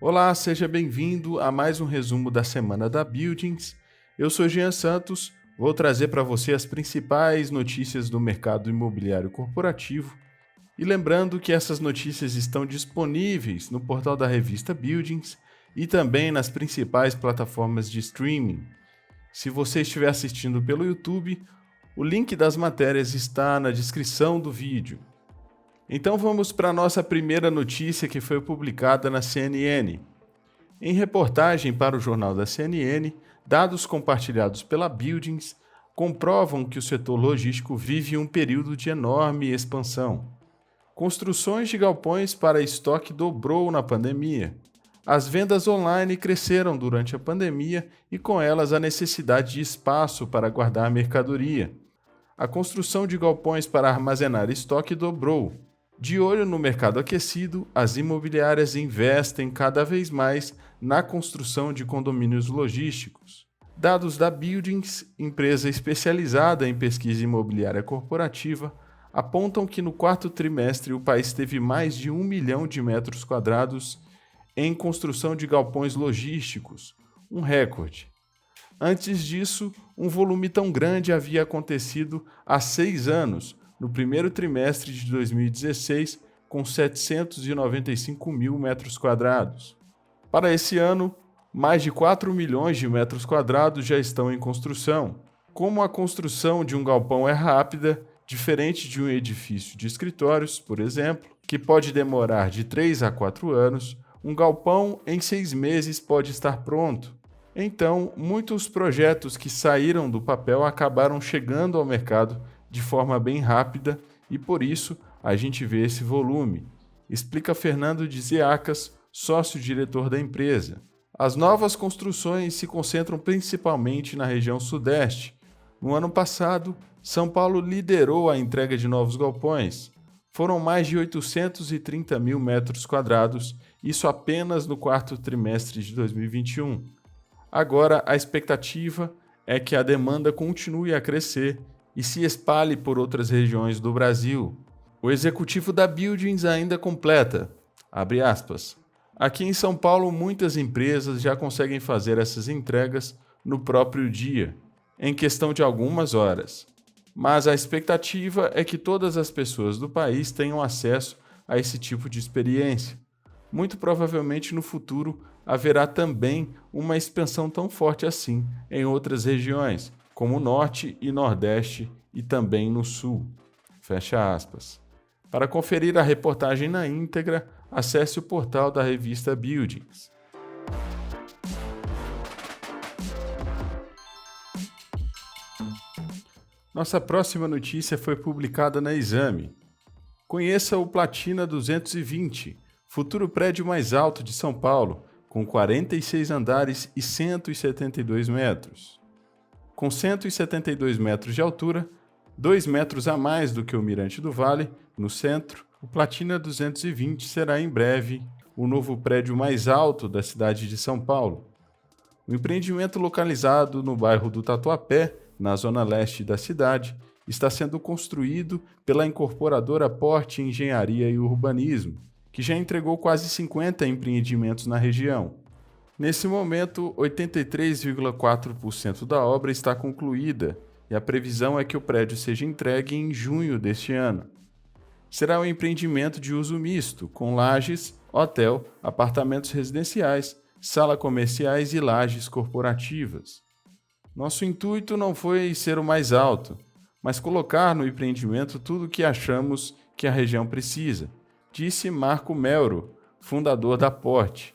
Olá, seja bem-vindo a mais um resumo da semana da Buildings. Eu sou Jean Santos, vou trazer para você as principais notícias do mercado imobiliário corporativo. E lembrando que essas notícias estão disponíveis no portal da revista Buildings e também nas principais plataformas de streaming. Se você estiver assistindo pelo YouTube, o link das matérias está na descrição do vídeo. Então vamos para a nossa primeira notícia que foi publicada na CNN. Em reportagem para o jornal da CNN, dados compartilhados pela Buildings comprovam que o setor logístico vive um período de enorme expansão. Construções de galpões para estoque dobrou na pandemia. As vendas online cresceram durante a pandemia e com elas a necessidade de espaço para guardar mercadoria. A construção de galpões para armazenar estoque dobrou. De olho no mercado aquecido, as imobiliárias investem cada vez mais na construção de condomínios logísticos. Dados da Buildings, empresa especializada em pesquisa imobiliária corporativa, apontam que no quarto trimestre o país teve mais de 1 milhão de metros quadrados em construção de galpões logísticos, um recorde. Antes disso, um volume tão grande havia acontecido há 6 anos, no primeiro trimestre de 2016, com 795 mil metros quadrados. Para esse ano, mais de 4 milhões de metros quadrados já estão em construção. Como a construção de um galpão é rápida, diferente de um edifício de escritórios, por exemplo, que pode demorar de 3 a 4 anos, um galpão em 6 meses pode estar pronto. Então, muitos projetos que saíram do papel acabaram chegando ao mercado de forma bem rápida e por isso a gente vê esse volume, explica Fernando de Zeacas, sócio-diretor da empresa. As novas construções se concentram principalmente na região sudeste. No ano passado, São Paulo liderou a entrega de novos galpões. Foram mais de 830 mil metros quadrados, isso apenas no quarto trimestre de 2021. Agora, a expectativa é que a demanda continue a crescer e se espalhe por outras regiões do Brasil. O executivo da Buildings ainda completa, abre aspas, aqui em São Paulo muitas empresas já conseguem fazer essas entregas no próprio dia, em questão de algumas horas. Mas a expectativa é que todas as pessoas do país tenham acesso a esse tipo de experiência. Muito provavelmente no futuro haverá também uma expansão tão forte assim em outras regiões, como o Norte e Nordeste e também no Sul. Fecha aspas. Para conferir a reportagem na íntegra, acesse o portal da revista Buildings. Nossa próxima notícia foi publicada na Exame. Conheça o Platina 220, futuro prédio mais alto de São Paulo, com 46 andares e 172 metros. Com 172 metros de altura, 2 metros a mais do que o Mirante do Vale, no centro, o Platina 220 será em breve o novo prédio mais alto da cidade de São Paulo. O empreendimento localizado no bairro do Tatuapé, na zona leste da cidade, está sendo construído pela incorporadora Porte Engenharia e Urbanismo, que já entregou quase 50 empreendimentos na região. Nesse momento, 83,4% da obra está concluída e a previsão é que o prédio seja entregue em junho deste ano. Será um empreendimento de uso misto, com lajes, hotel, apartamentos residenciais, salas comerciais e lajes corporativas. Nosso intuito não foi ser o mais alto, mas colocar no empreendimento tudo o que achamos que a região precisa, disse Marco Melro, fundador da Porte.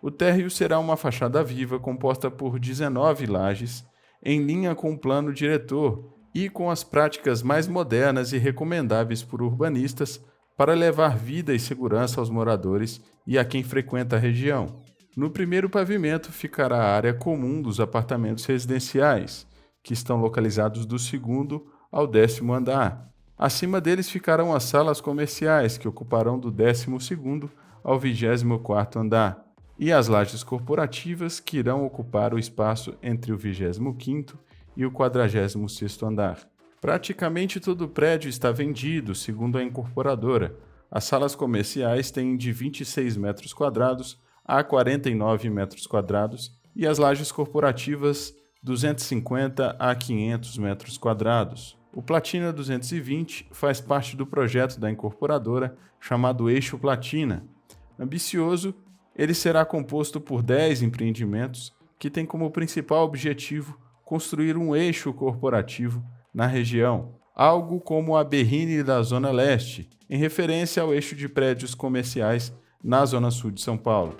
O térreo será uma fachada viva composta por 19 lajes, em linha com o plano diretor e com as práticas mais modernas e recomendáveis por urbanistas para levar vida e segurança aos moradores e a quem frequenta a região. No primeiro pavimento ficará a área comum dos apartamentos residenciais, que estão localizados do 2º ao 10º andar. Acima deles ficarão as salas comerciais, que ocuparão do 12º ao 24º andar. E as lajes corporativas que irão ocupar o espaço entre o 25º e o 46º andar. Praticamente todo o prédio está vendido, segundo a incorporadora. As salas comerciais têm de 26 metros quadrados a 49 metros quadrados e as lajes corporativas 250 a 500 metros quadrados. O Platina 220 faz parte do projeto da incorporadora chamado Eixo Platina. Ambicioso, ele será composto por 10 empreendimentos que têm como principal objetivo construir um eixo corporativo na região, algo como a Berrine da Zona Leste, em referência ao eixo de prédios comerciais na Zona Sul de São Paulo.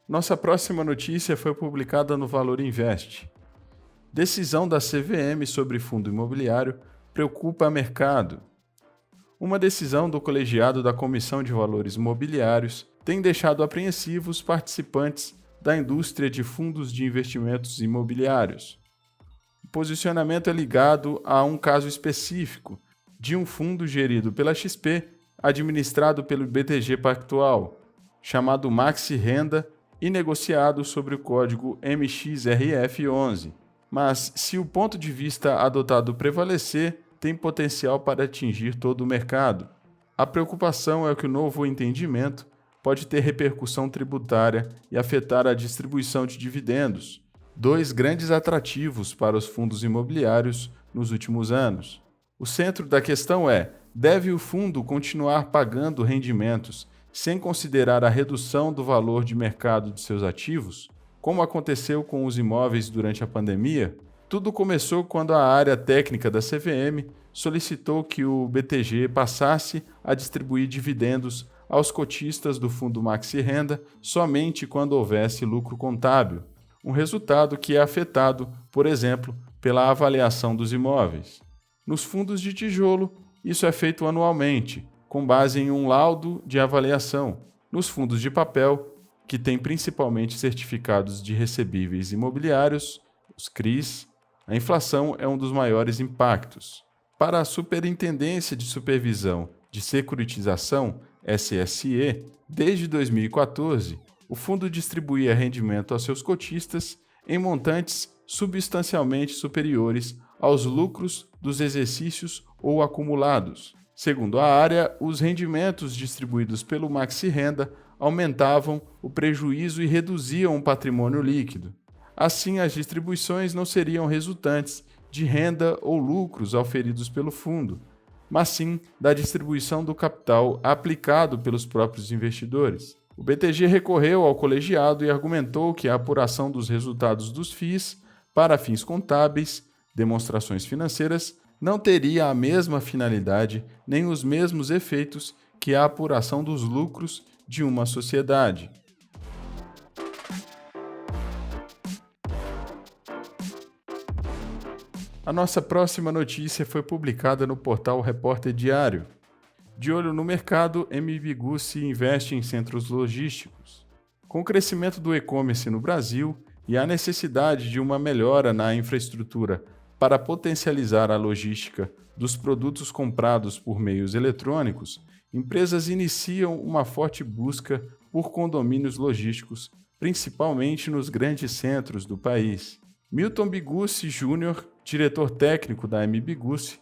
Nossa próxima notícia foi publicada no Valor Invest. Decisão da CVM sobre fundo imobiliário preocupa mercado. Uma decisão do colegiado da Comissão de Valores Imobiliários tem deixado apreensivos participantes da indústria de fundos de investimentos imobiliários. O posicionamento é ligado a um caso específico de um fundo gerido pela XP, administrado pelo BTG Pactual, chamado Maxi Renda e negociado sobre o código MXRF11. Mas, se o ponto de vista adotado prevalecer, tem potencial para atingir todo o mercado. A preocupação é que o novo entendimento pode ter repercussão tributária e afetar a distribuição de dividendos, dois grandes atrativos para os fundos imobiliários nos últimos anos. O centro da questão é: deve o fundo continuar pagando rendimentos sem considerar a redução do valor de mercado de seus ativos, como aconteceu com os imóveis durante a pandemia? Tudo começou quando a área técnica da CVM solicitou que o BTG passasse a distribuir dividendos aos cotistas do fundo Maxi Renda somente quando houvesse lucro contábil, um resultado que é afetado, por exemplo, pela avaliação dos imóveis. Nos fundos de tijolo, isso é feito anualmente, com base em um laudo de avaliação. Nos fundos de papel, que têm principalmente certificados de recebíveis imobiliários, os CRIs, a inflação é um dos maiores impactos. Para a Superintendência de Supervisão de Securitização, SSE, desde 2014, o fundo distribuía rendimento aos seus cotistas em montantes substancialmente superiores aos lucros dos exercícios ou acumulados. Segundo a área, os rendimentos distribuídos pelo Maxi Renda aumentavam o prejuízo e reduziam o patrimônio líquido. Assim, as distribuições não seriam resultantes de renda ou lucros auferidos pelo fundo, mas sim da distribuição do capital aplicado pelos próprios investidores. O BTG recorreu ao colegiado e argumentou que a apuração dos resultados dos FIIs para fins contábeis, demonstrações financeiras, não teria a mesma finalidade nem os mesmos efeitos que a apuração dos lucros de uma sociedade. A nossa próxima notícia foi publicada no portal Repórter Diário. De olho no mercado, MB Gussi investe em centros logísticos. Com o crescimento do e-commerce no Brasil e a necessidade de uma melhora na infraestrutura para potencializar a logística dos produtos comprados por meios eletrônicos, empresas iniciam uma forte busca por condomínios logísticos, principalmente nos grandes centros do país. Milton Bigucci Jr., diretor técnico da MB Gussi,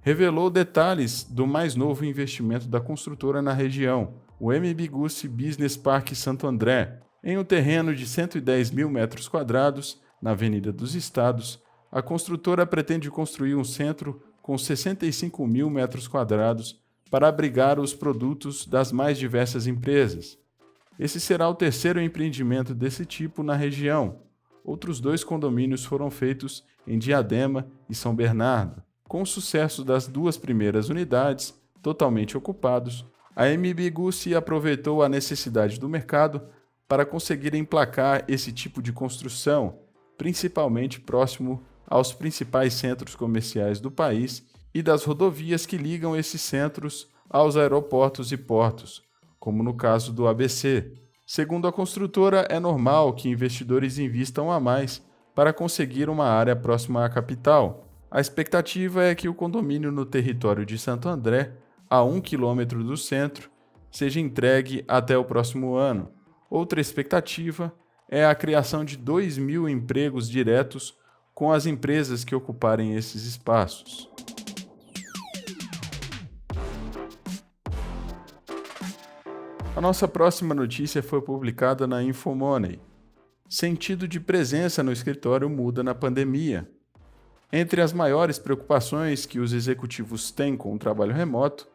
revelou detalhes do mais novo investimento da construtora na região, o MB Gussi Business Park Santo André. Em um terreno de 110 mil metros quadrados, na Avenida dos Estados, a construtora pretende construir um centro com 65 mil metros quadrados para abrigar os produtos das mais diversas empresas. Esse será o terceiro empreendimento desse tipo na região. Outros 2 condomínios foram feitos em Diadema e São Bernardo. Com o sucesso das 2 primeiras unidades, totalmente ocupados, a MB Gussi aproveitou a necessidade do mercado para conseguir emplacar esse tipo de construção, principalmente próximo aos principais centros comerciais do país e das rodovias que ligam esses centros aos aeroportos e portos, como no caso do ABC. Segundo a construtora, é normal que investidores invistam a mais para conseguir uma área próxima à capital. A expectativa é que o condomínio no território de Santo André, a 1 quilômetro do centro, seja entregue até o próximo ano. Outra expectativa é a criação de 2.000 empregos diretos com as empresas que ocuparem esses espaços. A nossa próxima notícia foi publicada na Infomoney. Sentido de presença no escritório muda na pandemia. Entre as maiores preocupações que os executivos têm com o trabalho remoto,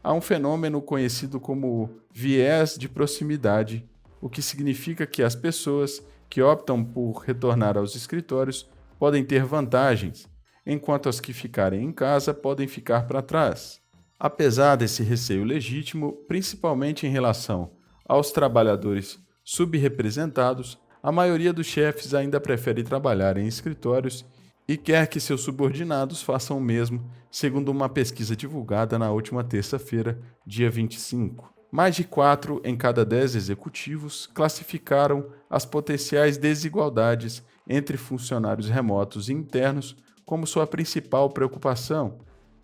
há um fenômeno conhecido como viés de proximidade, o que significa que as pessoas que optam por retornar aos escritórios podem ter vantagens, enquanto as que ficarem em casa podem ficar para trás. Apesar desse receio legítimo, principalmente em relação aos trabalhadores subrepresentados, a maioria dos chefes ainda prefere trabalhar em escritórios e quer que seus subordinados façam o mesmo, segundo uma pesquisa divulgada na última terça-feira, dia 25. Mais de 4 em cada 10 executivos classificaram as potenciais desigualdades entre funcionários remotos e internos como sua principal preocupação,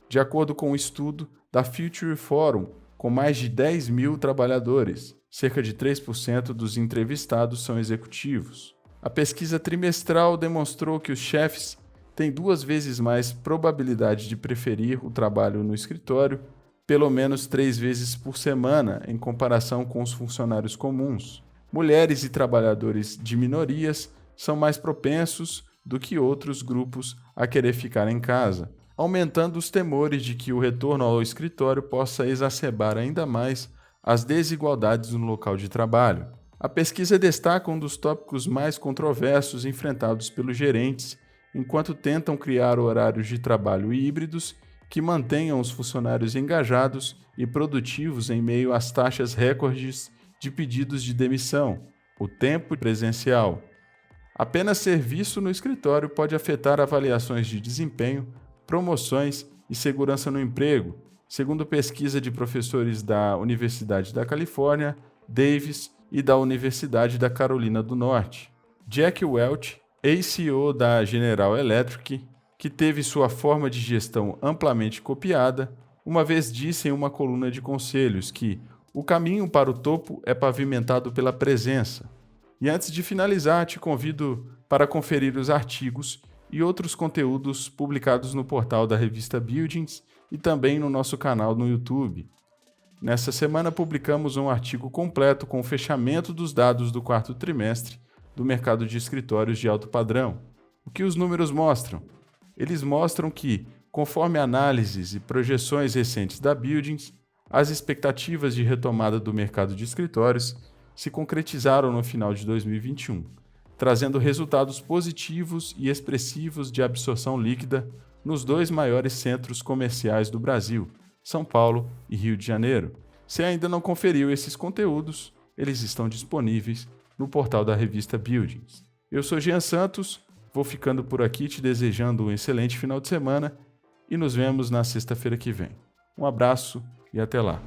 de acordo com um estudo da Future Forum, com mais de 10 mil trabalhadores. Cerca de 3% dos entrevistados são executivos. A pesquisa trimestral demonstrou que os chefes têm 2 vezes mais probabilidade de preferir o trabalho no escritório, pelo menos 3 vezes por semana, em comparação com os funcionários comuns. Mulheres e trabalhadores de minorias são mais propensos do que outros grupos a querer ficar em casa, aumentando os temores de que o retorno ao escritório possa exacerbar ainda mais as desigualdades no local de trabalho. A pesquisa destaca um dos tópicos mais controversos enfrentados pelos gerentes enquanto tentam criar horários de trabalho híbridos que mantenham os funcionários engajados e produtivos em meio às taxas recordes de pedidos de demissão. O tempo presencial. Apenas ser visto no escritório pode afetar avaliações de desempenho, promoções e segurança no emprego, segundo pesquisa de professores da Universidade da Califórnia, Davis e da Universidade da Carolina do Norte. Jack Welch, ex-CEO da General Electric, que teve sua forma de gestão amplamente copiada, uma vez disse em uma coluna de conselhos que o caminho para o topo é pavimentado pela presença. E antes de finalizar, te convido para conferir os artigos e outros conteúdos publicados no portal da revista Buildings e também no nosso canal no YouTube. Nessa semana publicamos um artigo completo com o fechamento dos dados do 4º trimestre do mercado de escritórios de alto padrão. O que os números mostram? Eles mostram que, conforme análises e projeções recentes da Buildings, as expectativas de retomada do mercado de escritórios se concretizaram no final de 2021, trazendo resultados positivos e expressivos de absorção líquida nos 2 maiores centros comerciais do Brasil, São Paulo e Rio de Janeiro. Se ainda não conferiu esses conteúdos, eles estão disponíveis no portal da revista Buildings. Eu sou Jean Santos, vou ficando por aqui te desejando um excelente final de semana e nos vemos na sexta-feira que vem. Um abraço e até lá.